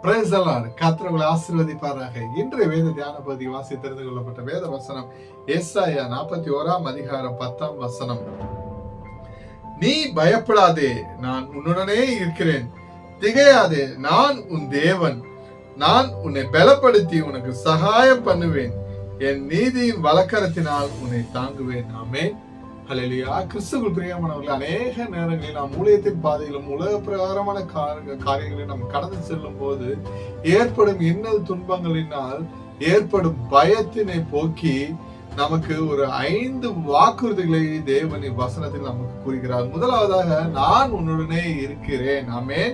கர்த்தர் உங்களை ஆசீர்வதிப்பாராக. இன்றைய வேத தியான பகுதி வாசி தெரிந்து கொள்ளப்பட்ட வேத வசனம் ஏசாயா 41:10. நீ பயப்படாதே, நான் உன்னுடனே இருக்கிறேன். திகையாதே, நான் உன் தேவன். நான் உன்னை பலப்படுத்தி உனக்கு சகாயம் பண்ணுவேன். என் நீதியின் வலக்கரத்தினால் உன்னை தாங்குவேன். ஆமென். ஹல்லேலூயா. கிறிஸ்துவுக்குள் பிரியமானவர்களே, அநேக நேரங்களில் நாம் ஊழியத்தின் பாதையிலும் உலக பிரகாரமான காரியங்களில் நாம் கடந்து செல்லும் போது ஏற்படும் இன்னல் துன்பங்களினால் ஏற்படும் பயத்தினை போக்கி நமக்கு ஒரு 5 வாக்குறுதிகளை தேவன் வசனத்தில் நமக்கு கூறுகிறார். முதலாவதாக, நான் உன்னுடனே இருக்கிறேன். ஆமென்.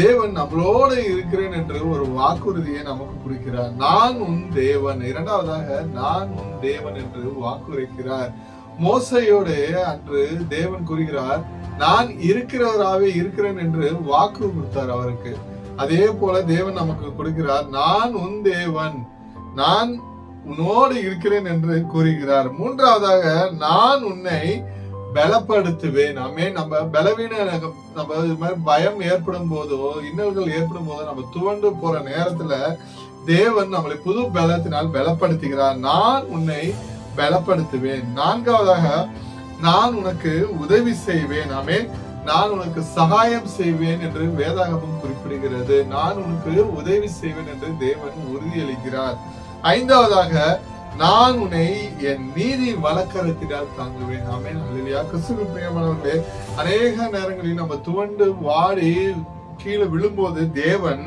தேவன் நம்மளோடு இருக்கிறேன் என்று ஒரு வாக்குறுதியை நமக்கு குறிக்கிறார். நான் உன் தேவன். இரண்டாவதாக, நான் உன் தேவன் என்று வாக்குரைக்கிறார். மோசையோடு அன்று தேவன் கூறுகிறார், நான் இருக்கிறவராகவே இருக்கிறேன் என்று வாக்கு கொடுத்தார் அவருக்கு. அதே போல தேவன் நமக்கு கொடுக்கிறார், நான் உன் தேவன், நான் உன்னோடு இருக்கிறேன் என்று கூறுகிறார். மூன்றாவதாக, நான் உன்னை பலப்படுத்துவேன். ஆமென். நம்ம பலவீன நம்ம இது மாதிரி பயம் ஏற்படும் போதோ இன்னல்கள் ஏற்படும் போதோ நம்ம துவண்டு போற நேரத்துல தேவன் நம்மளை புது பலத்தினால் பலப்படுத்துகிறார். நான் உன்னை பலப்படுத்துவேன். நான்காவதாக, நான் உனக்கு உதவி செய்வேன். ஆமென். நான் உனக்கு சகாயம் செய்வேன் என்று வேதாகமம் குறிப்பிடுகிறது. நான் உனக்கு உதவி செய்வேன் என்று தேவன் உறுதியளிக்கிறார். ஐந்தாவதாக, நான் உன்னை என் நீதி வலக்கரத்தினால் தாங்குவேன். ஆமென். ஹல்லேலூயா. கிறிஸ்துவுக்குள் பிரியமானவர்களே, அநேக நேரங்களில் நம்ம துவண்டு வாடி கீழே விழும்போது தேவன்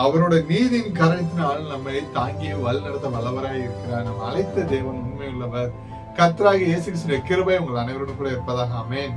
அவரோட நீதியின் கரத்தினால் நம்மை தாங்கி வழிநடத்த வல்லவராய் இருக்கிறார். நம்ம அழைத்த தேவன் உண்மை உள்ளவர். கர்த்தராகிய இயேசு கிறிஸ்துவின் கிருபை உங்கள் அனைவருடன் கூட இருப்பதாக. ஆமென்.